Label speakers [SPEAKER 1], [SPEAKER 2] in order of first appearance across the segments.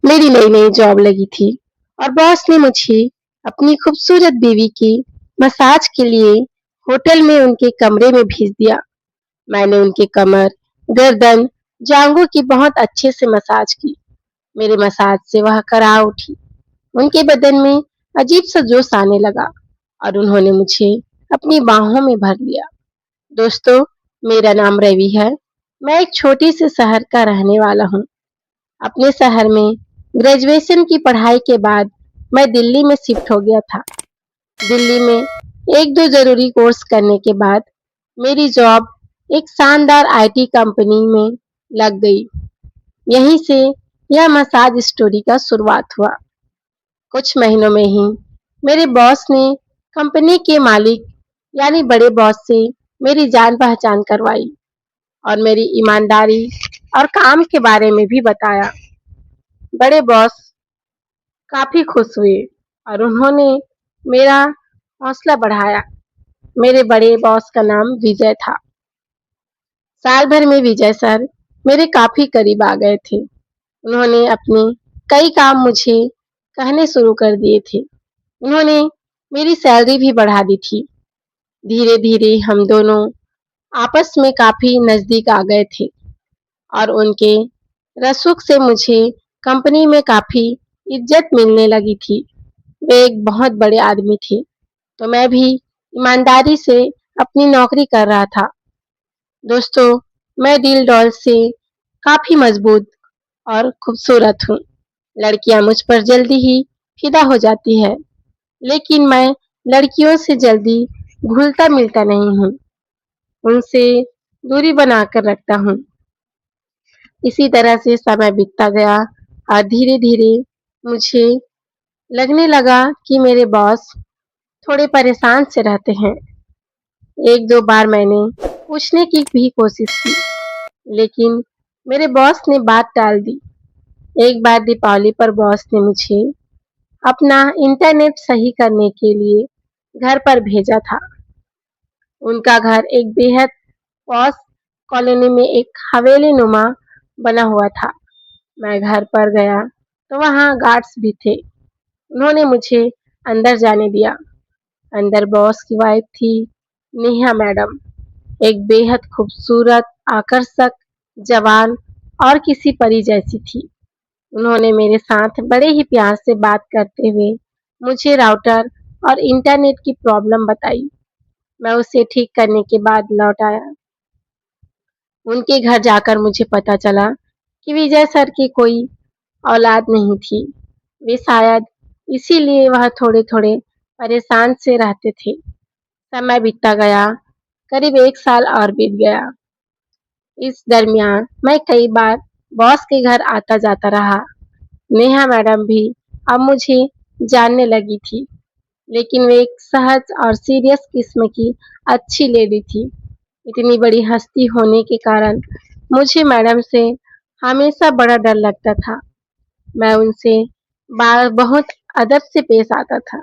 [SPEAKER 1] मेरी नई नई जॉब लगी थी और बॉस ने मुझे अपनी खूबसूरत बीवी की मसाज के लिए होटल में उनके कमरे में भेज दिया। मैंने उनके कमर, गर्दन, जांघों की बहुत अच्छे से मसाज की। मेरे मसाज से वह करा उठी। उनके बदन में अजीब सा जोश आने लगा और उन्होंने मुझे अपनी बाहों में भर लिया। दोस्तों, मेरा नाम रवि है। मैं एक छोटी से शहर का रहने वाला हूँ। अपने शहर में ग्रेजुएशन की पढ़ाई के बाद मैं दिल्ली में शिफ्ट हो गया था। दिल्ली में एक दो जरूरी कोर्स करने के बाद मेरी जॉब एक शानदार आईटी कंपनी में लग गई। यहीं से यह मसाज स्टोरी का शुरुआत हुआ। कुछ महीनों में ही मेरे बॉस ने कंपनी के मालिक यानी बड़े बॉस से मेरी जान पहचान करवाई और मेरी ईमानदारी और काम के बारे में भी बताया। बड़े बॉस काफी खुश हुए और उन्होंने मेरा हौसला बढ़ाया। मेरे बड़े बॉस का नाम विजय था। साल भर में विजय सर मेरे काफी करीब आ गए थे। उन्होंने अपने कई काम मुझे कहने शुरू कर दिए थे। उन्होंने मेरी सैलरी भी बढ़ा दी थी। धीरे धीरे हम दोनों आपस में काफी नजदीक आ गए थे और उनके रसूख से मुझे कंपनी में काफी इज्जत मिलने लगी थी। वे एक बहुत बड़े आदमी थे, तो मैं भी ईमानदारी से अपनी नौकरी कर रहा था। दोस्तों, मैं दिल डॉल से काफी मजबूत और खूबसूरत हूँ। लड़कियां मुझ पर जल्दी ही फिदा हो जाती है, लेकिन मैं लड़कियों से जल्दी घुलता मिलता नहीं हूँ। उनसे दूरी बनाकर रखता हूँ। इसी तरह से समय बीतता गया और धीरे धीरे मुझे लगने लगा कि मेरे बॉस थोड़े परेशान से रहते हैं। एक दो बार मैंने पूछने की भी कोशिश की, लेकिन मेरे बॉस ने बात टाल दी। एक बार दीपावली पर बॉस ने मुझे अपना इंटरनेट सही करने के लिए घर पर भेजा था। उनका घर एक बेहद पॉश कॉलोनी में एक हवेली नुमा बना हुआ था। मैं घर पर गया तो वहाँ गार्ड्स भी थे। उन्होंने मुझे अंदर जाने दिया। अंदर बॉस की वाइफ थी, नेहा मैडम। एक बेहद खूबसूरत, आकर्षक, जवान और किसी परी जैसी थी। उन्होंने मेरे साथ बड़े ही प्यार से बात करते हुए मुझे राउटर और इंटरनेट की प्रॉब्लम बताई। मैं उसे ठीक करने के बाद लौट आया। उनके घर जाकर मुझे पता चला कि विजय सर की कोई औलाद नहीं थी। वे शायद इसीलिए वह थोड़े-थोड़े परेशान से रहते थे। समय बीतता गया, करीब 1 साल और बीत गया। इस दरमियान मैं कई बार बॉस के घर आता-जाता रहा। नेहा मैडम भी अब मुझे जानने लगी थी, लेकिन वे एक सहज और सीरियस किस्म की अच्छी लेडी थी। इतनी बड़ी हस्ती होने के कारण मुझे मैडम से हमेशा बड़ा डर लगता था। मैं उनसे बहुत अदब से पेश आता था।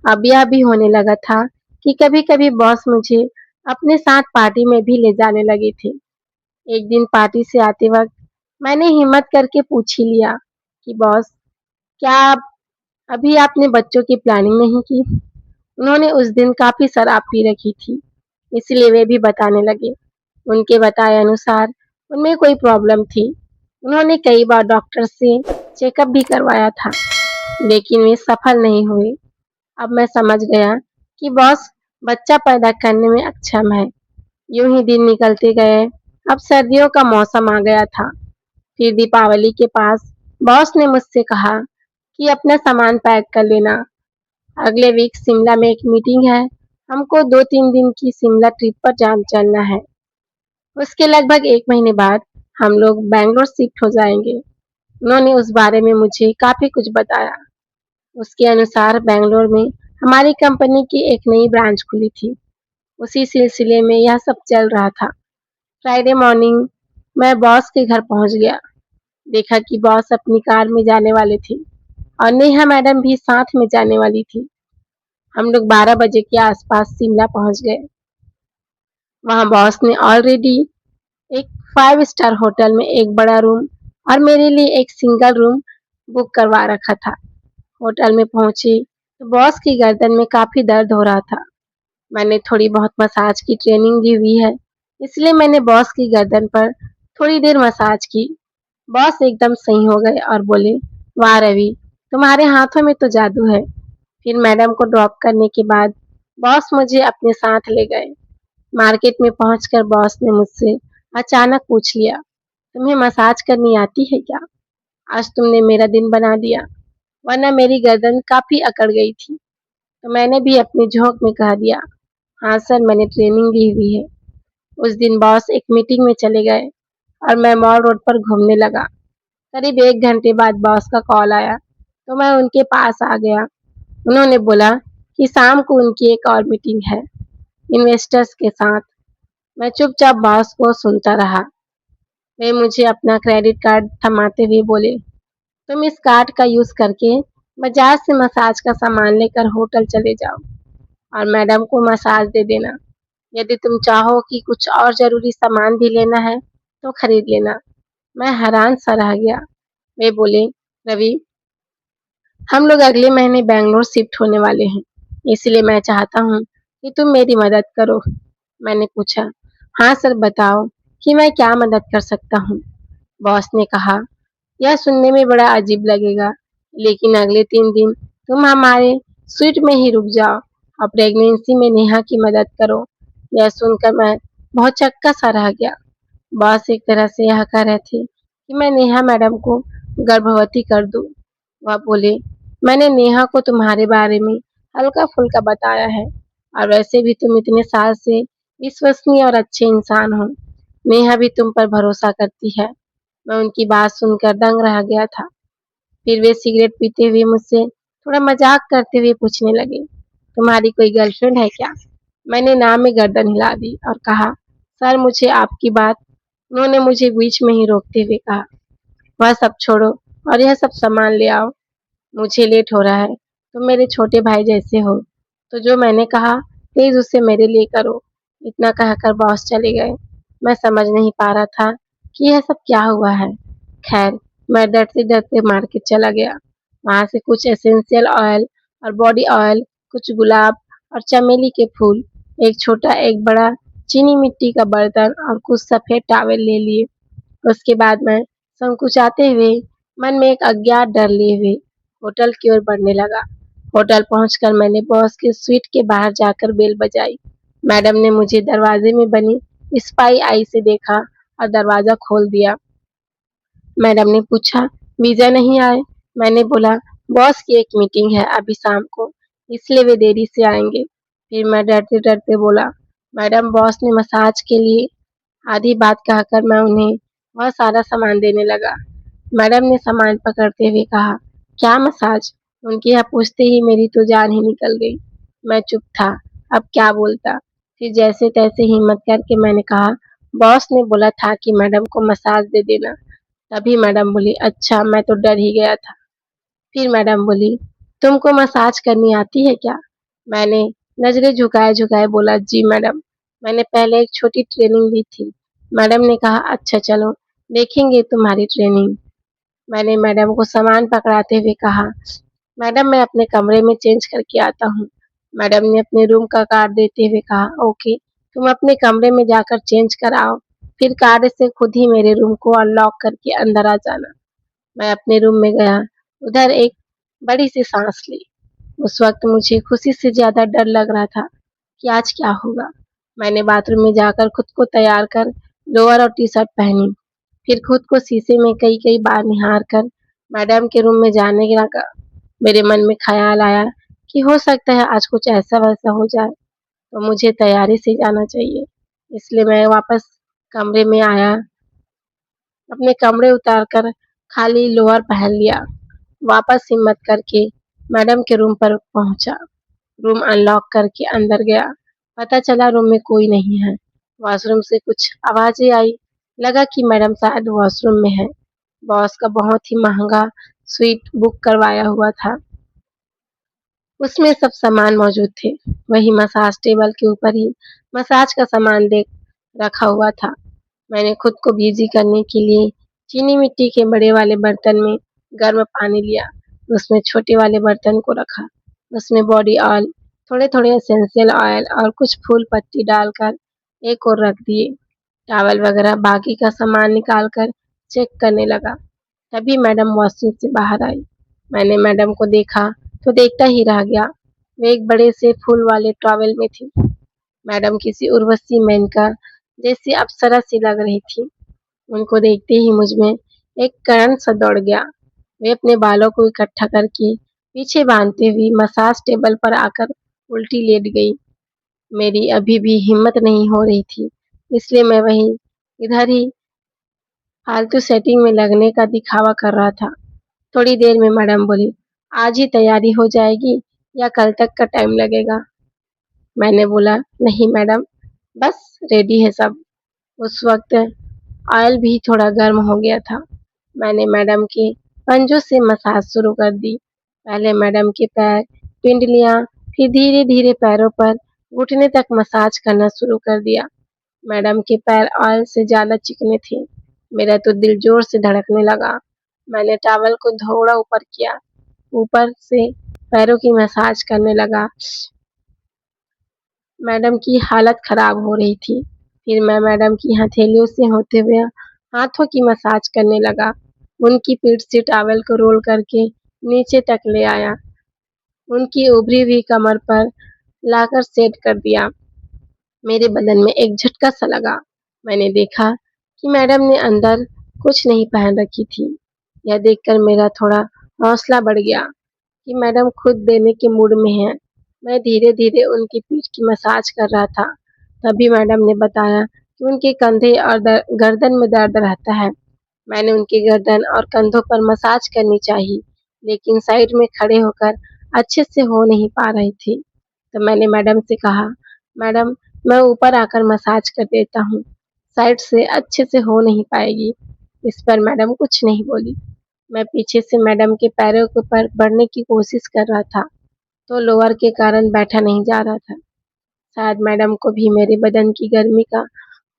[SPEAKER 1] अब यह भी होने लगा था कि कभी-कभी बॉस मुझे अपने साथ पार्टी में भी ले जाने लगे थे। एक दिन पार्टी से आते वक्त मैंने हिम्मत करके पूछ ही लिया कि बॉस, क्या अभी आपने बच्चों की प्लानिंग नहीं की? उन्होंने उस दिन काफी शराब पी रखी थी, इसलिए वे भी बताने लगे। उनके बताए अनुसार उनमें कोई प्रॉब्लम थी। उन्होंने कई बार डॉक्टर से चेकअप भी करवाया था, लेकिन वे सफल नहीं हुए। अब मैं समझ गया कि बॉस बच्चा पैदा करने में अक्षम है। यूं ही दिन निकलते गए। अब सर्दियों का मौसम आ गया था। फिर दीपावली के पास बॉस ने मुझसे कहा कि अपना सामान पैक कर लेना। अगले वीक शिमला में एक मीटिंग है। हमको 2-3 दिन की शिमला ट्रिप पर चलना है। उसके लगभग 1 महीने बाद हम लोग बैंगलोर शिफ्ट हो जाएंगे। उन्होंने उस बारे में मुझे काफी कुछ बताया। उसके अनुसार बैंगलोर में हमारी कंपनी की एक नई ब्रांच खुली थी। उसी सिलसिले में यह सब चल रहा था। फ्राइडे मॉर्निंग मैं बॉस के घर पहुंच गया। देखा कि बॉस अपनी कार में जाने वाले थे और नेहा मैडम भी साथ में जाने वाली थी। हम लोग 12 बजे के आसपास शिमला पहुंच गए। वहां बॉस ने ऑलरेडी एक 5 स्टार होटल में एक बड़ा रूम और मेरे लिए एक सिंगल रूम बुक करवा रखा था। होटल में पहुंची तो बॉस की गर्दन में काफी दर्द हो रहा था। मैंने थोड़ी बहुत मसाज की ट्रेनिंग ली हुई है, इसलिए मैंने बॉस की गर्दन पर थोड़ी देर मसाज की। बॉस एकदम सही हो गए और बोले, वाह रवि, तुम्हारे हाथों में तो जादू है। फिर मैडम को ड्रॉप करने के बाद बॉस मुझे अपने साथ ले गए। मार्केट में पहुंचकर बॉस ने मुझसे अचानक पूछ लिया, तुम्हें मसाज करनी आती है क्या? आज तुमने मेरा दिन बना दिया, वरना मेरी गर्दन काफी अकड़ गई थी। तो मैंने भी अपने झोंक में कह दिया, हाँ सर, मैंने ट्रेनिंग ली हुई है। उस दिन बॉस एक मीटिंग में चले गए और मैं मॉल रोड पर घूमने लगा। करीब 1 घंटे बाद बॉस का कॉल आया तो मैं उनके पास आ गया। उन्होंने बोला कि शाम को उनकी एक और मीटिंग है इन्वेस्टर्स के साथ। मैं चुपचाप बॉस को सुनता रहा। वे मुझे अपना क्रेडिट कार्ड थमाते हुए बोले, तुम इस कार्ड का यूज करके बाजार से मसाज का सामान लेकर होटल चले जाओ और मैडम को मसाज दे देना। यदि तुम चाहो कि कुछ और जरूरी सामान भी लेना है तो खरीद लेना। मैं हैरान सा रह गया। वे बोले, रवि, हम लोग अगले महीने बैंगलोर शिफ्ट होने वाले हैं, इसलिए मैं चाहता हूँ कि तुम मेरी मदद करो। मैंने पूछा, हाँ सर, बताओ कि मैं क्या मदद कर सकता हूँ। बॉस ने कहा, यह सुनने में बड़ा अजीब लगेगा, लेकिन अगले 3 दिन तुम हमारे स्वीट में ही रुक जाओ और प्रेगनेंसी में नेहा की मदद करो। यह सुनकर मैं बहुत चक्का सा रह गया। बॉस एक तरह से यह कह रहे थे कि मैं नेहा मैडम को गर्भवती कर दूं। वह बोले, मैंने नेहा को तुम्हारे बारे में हल्का फुल्का बताया है और वैसे भी तुम इतने साल से विश्वसनीय और अच्छे इंसान हो। नेहा भी तुम पर भरोसा करती है। मैं उनकी बात सुनकर दंग रह गया था। फिर वे सिगरेट पीते हुए मुझसे थोड़ा मजाक करते हुए पूछने लगे, तुम्हारी कोई गर्लफ्रेंड है क्या? मैंने नाम में गर्दन हिला दी और कहा, सर, मुझे आपकी बात। उन्होंने मुझे बीच में ही रोकते हुए कहा, वह सब छोड़ो और यह सब सामान ले आओ, मुझे लेट हो रहा है। तुम मेरे छोटे भाई जैसे हो, तो जो मैंने कहा प्लीज उसे मेरे लिए करो। इतना कहकर बॉस चले गए। मैं समझ नहीं पा रहा था कि यह सब क्या हुआ है। खैर, मैं डरते डरते मार्केट चला गया। वहां से कुछ एसेंशियल ऑयल और बॉडी ऑयल, कुछ गुलाब और चमेली के फूल, एक छोटा एक बड़ा चीनी मिट्टी का बर्तन और कुछ सफेद टॉवल ले लिए। उसके बाद मैं संकुचाते हुए, मन में एक अज्ञात डर लिए हुए होटल की ओर बढ़ने लगा। होटल पहुंचकर मैंने बॉस के स्वीट के बाहर जाकर बेल बजाई। मैडम ने मुझे दरवाजे में बनी स्पाई आई से देखा और दरवाजा खोल दिया। मैडम ने पूछा, वीजा नहीं आए? मैंने बोला, बॉस की एक मीटिंग है अभी शाम को, इसलिए वे देरी से आएंगे। फिर मैं डरते डरते बोला, मैडम, बॉस ने मसाज के लिए। आधी बात कहकर मैं उन्हें वह सारा सामान देने लगा। मैडम ने सामान पकड़ते हुए कहा, क्या मसाज? उनके यहाँ पूछते ही मेरी तो जान ही निकल गई। मैं चुप था, अब क्या बोलता। फिर जैसे तैसे हिम्मत करके मैंने कहा, बॉस ने बोला था कि मैडम को मसाज दे देना। तभी मैडम बोली, अच्छा, मैं तो डर ही गया था। फिर मैडम बोली, तुमको मसाज करनी आती है क्या? मैंने नजरें झुकाए झुकाए बोला, जी मैडम, मैंने पहले एक छोटी ट्रेनिंग ली थी। मैडम ने कहा, अच्छा चलो, देखेंगे तुम्हारी ट्रेनिंग। मैंने मैडम को सामान पकड़ाते हुए कहा, मैडम, मैं अपने कमरे में चेंज करके आता हूँ। मैडम ने अपने रूम का कार्ड देते हुए कहा, ओके, तुम अपने कमरे में जाकर चेंज कर आओ, फिर कार्ड से खुद ही मेरे रूम को अनलॉक करके अंदर आ जाना। मैं अपने रूम में गया, उधर एक बड़ी सी सांस ली। उस वक्त मुझे खुशी से ज्यादा डर लग रहा था कि आज क्या होगा। मैंने बाथरूम में जाकर खुद को तैयार कर लोअर और टी शर्ट पहनी। फिर खुद को शीशे में कई कई बार निहार कर मैडम के रूम में जाने लगा। मेरे मन में ख्याल आया कि हो सकता है आज कुछ ऐसा वैसा हो जाए, तो मुझे तैयारी से जाना चाहिए। इसलिए मैं वापस कमरे में आया, अपने कमरे उतार कर खाली लोअर पहन लिया। वापस हिम्मत करके मैडम के रूम पर पहुंचा। रूम अनलॉक करके अंदर गया। पता चला रूम में कोई नहीं है। वॉशरूम से कुछ आवाजें आई। लगा कि मैडम शायद वॉशरूम में है। बॉस का बहुत ही महंगा स्वीट बुक करवाया हुआ था। उसमें सब सामान मौजूद थे। वही मसाज टेबल के ऊपर ही मसाज का सामान देख रखा हुआ था। मैंने खुद को बिजी करने के लिए चीनी मिट्टी के बड़े वाले बर्तन में गर्म पानी लिया, उसमें छोटे वाले बर्तन को रखा, उसमें बॉडी ऑयल, थोड़े-थोड़े एसेंशियल ऑयल और कुछ फूल पत्ती डालकर एक ओर रख दिए। टॉवल वगैरह बाकी का सामान निकाल कर चेक करने लगा। तभी मैडम वॉशरूम से बाहर आई। मैंने मैडम को देखा तो देखता ही रह गया। वे एक बड़े से फूल वाले टॉवल में थी। मैडम किसी उर्वशी मेनका जैसी अप्सरा सी लग रही थी। उनको देखते ही मुझ में एक करंट सा दौड़ गया। वे अपने बालों को इकट्ठा करके पीछे बांधते हुए मसाज टेबल पर आकर उल्टी लेट गई। मेरी अभी भी हिम्मत नहीं हो रही थी, इसलिए मैं वहीं इधर ही फालतू सेटिंग में लगने का दिखावा कर रहा था। थोड़ी देर में मैडम बोली, आज ही तैयारी हो जाएगी या कल तक का टाइम लगेगा? मैंने बोला, नहीं मैडम, बस रेडी है सब। उस वक्त ऑयल भी थोड़ा गर्म हो गया था। मैंने मैडम के पंजों से मसाज शुरू कर दी। पहले मैडम के पैर, पिंडलियां, फिर धीरे धीरे पैरों पर घुटने तक मसाज करना शुरू कर दिया। मैडम के पैर ऑयल से ज्यादा चिकने थे। मेरा तो दिल जोर से धड़कने लगा। मैंने टॉवल को थोड़ा ऊपर किया, ऊपर से पैरों की मसाज करने लगा। मैडम की हालत खराब हो रही थी। फिर मैं मैडम की हथेलियों से होते हुए हाथों की मसाज करने लगा। उनकी पीठ से टॉवल को रोल करके नीचे तक ले आया। उनकी उभरी हुई कमर पर लाकर सेट कर दिया। मेरे बदन में एक झटका सा लगा। मैंने देखा कि मैडम ने अंदर कुछ नहीं पहन रखी थी। यह देखकर मेरा थोड़ा हौसला बढ़ गया कि मैडम खुद देने के मूड में हैं। मैं धीरे-धीरे उनकी पीठ की मसाज कर रहा था। तभी मैडम ने बताया कि उनके कंधे और गर्दन में दर्द रहता है। मैंने उनकी गर्दन और कंधों पर मसाज करनी चाहिए, लेकिन साइड में खड़े होकर अच्छे से हो नहीं पा रही थी। तो मैंने मैडम से कहा, मैडम, मैं ऊपर आकर मसाज कर देता हूँ, साइड से अच्छे से हो नहीं पाएगी। इस पर मैडम कुछ नहीं बोली। मैं पीछे से मैडम के पैरों के ऊपर बढ़ने की कोशिश कर रहा था, तो लोअर के कारण बैठा नहीं जा रहा था। शायद मैडम को भी मेरे बदन की गर्मी का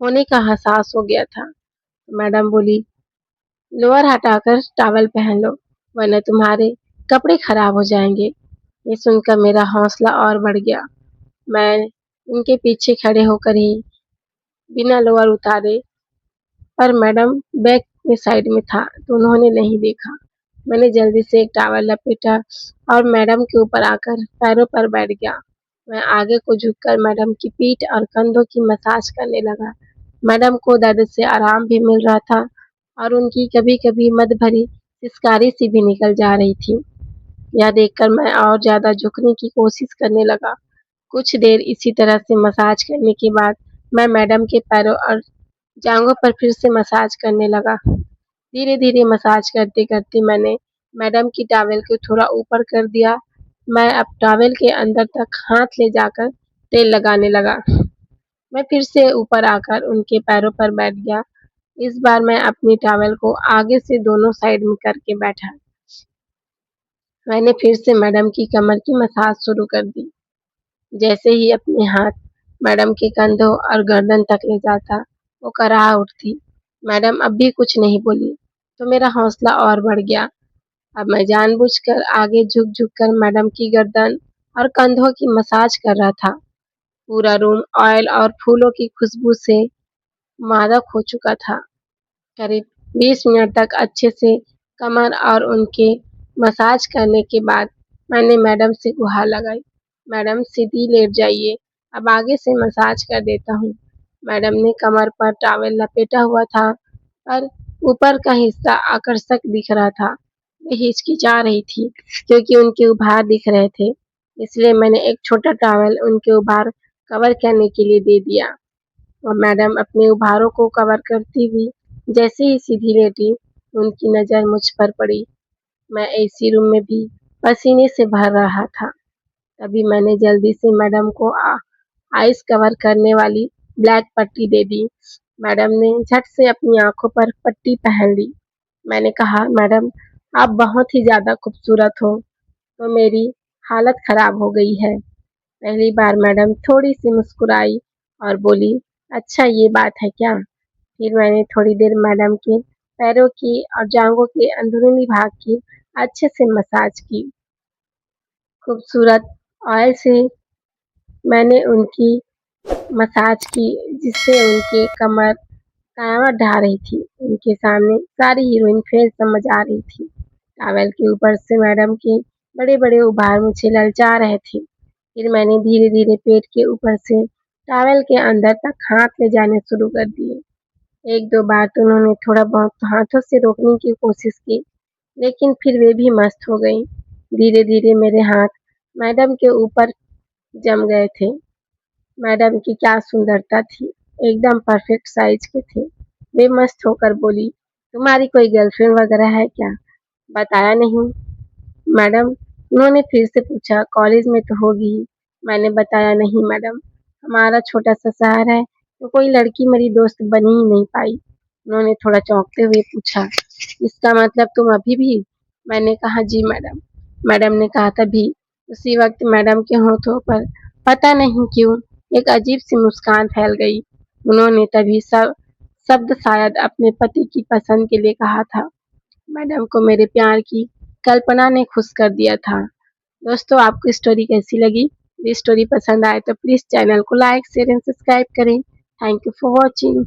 [SPEAKER 1] होने का एहसास हो गया था। मैडम बोली, लोअर हटाकर टॉवल पहन लो, वरना तुम्हारे कपड़े खराब हो जाएंगे। ये सुनकर मेरा हौसला और बढ़ गया। मैं उनके पीछे खड़े होकर ही बिना लोअर उतारे, पर मैडम बैक में साइड में था तो उन्होंने नहीं देखा। मैंने जल्दी से एक टॉवल लपेटा और मैडम के ऊपर आकर पैरों पर बैठ गया। मैं आगे को झुककर मैडम की पीठ और कंधों की मसाज करने लगा। मैडम को दर्द से आराम भी मिल रहा था और उनकी कभी-कभी मद भरी सिसकारी सी भी निकल जा रही थी। यह देखकर मैं और ज्यादा झुकने की कोशिश करने लगा। कुछ देर इसी तरह से मसाज करने के बाद मैं मैडम के पैरों और जांघों पर फिर से मसाज करने लगा। धीरे-धीरे मसाज करते-करते मैंने मैडम की टॉवेल को थोड़ा ऊपर कर दिया। मैं अब टॉवेल के अंदर तक हाथ ले जाकर तेल लगाने लगा। मैं फिर से ऊपर आकर उनके पैरों पर बैठ गया। इस बार मैं अपनी टॉवेल को आगे से दोनों साइड में करके बैठा। मैंने फिर से मैडम की कमर की मसाज शुरू कर दी। जैसे ही अपने हाथ मैडम के कंधों और गर्दन तक ले जाता, वो कराह उठती। मैडम अब भी कुछ नहीं बोली, तो मेरा हौसला और बढ़ गया। अब मैं जानबूझकर आगे झुक-झुक कर मैडम की गर्दन और कंधों की मसाज कर रहा था। पूरा रूम ऑयल और फूलों की खुशबू से मादक हो चुका था। करीब 20 मिनट तक अच्छे से कमर और उनके मसाज करने के बाद मैंने मैडम से गुहार लगाई, मैडम सीधी लेट जाइए, अब आगे से मसाज कर देता हूँ। मैडम ने कमर पर टॉवेल लपेटा हुआ था और ऊपर का हिस्सा आकर्षक दिख रहा था। वे हिचकिचा रही थी क्योंकि उनके उभार दिख रहे थे, इसलिए मैंने एक छोटा टॉवेल उनके उभार कवर करने के लिए दे दिया और मैडम अपने उभारों को कवर करती हुई जैसे ही सीधी लेटी, उनकी नज़र मुझ पर पड़ी। मैं एसी रूम में भी पसीने से भर रहा था। तभी मैंने जल्दी से मैडम को आइस कवर करने वाली ब्लैक पट्टी दे दी। मैडम ने झट से अपनी आंखों पर पट्टी पहन ली। मैंने कहा, मैडम, आप बहुत ही ज़्यादा खूबसूरत हो, तो मेरी हालत खराब हो गई है। पहली बार मैडम थोड़ी-सी मुस्कुराई और बोली, अच्छा ये बात है क्या? फिर मैंने थोड़ी देर मैडम के पैरों की और जांघों के अंदरूनी भाग की अच्छे से मसाज की। खूबसूरत ऑयल से मैंने उनकी मसाज की, जिससे उनकी कमर कावड़ ढा रही थी। उनके सामने सारी हीरोइन फेल समझ आ रही थी। टॉवेल के ऊपर से मैडम के बड़े-बड़े उभार मुझे ललचा रहे थे। फिर मैंने धीरे-धीरे पेट के ऊपर से टॉवेल के अंदर तक हाथ ले जाने शुरू कर दिए। 1-2 बार तो उन्होंने थोड़ा बहुत हाथों से रोकने की कोशिश की, लेकिन फिर वे भी मस्त हो गईं। धीरे-धीरे मेरे हाथ मैडम के ऊपर जम गए थे। मैडम की क्या सुंदरता थी, एकदम परफेक्ट साइज के थे। वे मस्त होकर बोली, तुम्हारी कोई गर्लफ्रेंड वगैरह है क्या? बताया नहीं। मैडम, उन्होंने फिर से पूछा, कॉलेज में तो होगी ही। मैंने बताया नहीं मैडम, हमारा छोटा सा शहर है तो कोई लड़की मेरी दोस्त बन ही नहीं पाई। उन्होंने थोड़ा चौंकते हुए पूछा, इसका मतलब तुम अभी भी? मैंने कहा जी मैडम। मैडम ने कहा तभी उसी वक्त मैडम के होठों पर पता नहीं क्यों एक अजीब सी मुस्कान फैल गई। उन्होंने तभी सब शब्द शायद अपने पति की पसंद के लिए कहा था। मैडम को मेरे प्यार की कल्पना ने खुश कर दिया था। दोस्तों, आपको स्टोरी कैसी लगी? ये स्टोरी पसंद आए तो प्लीज़ चैनल को लाइक शेयर एंड सब्सक्राइब करें। Thank you for watching.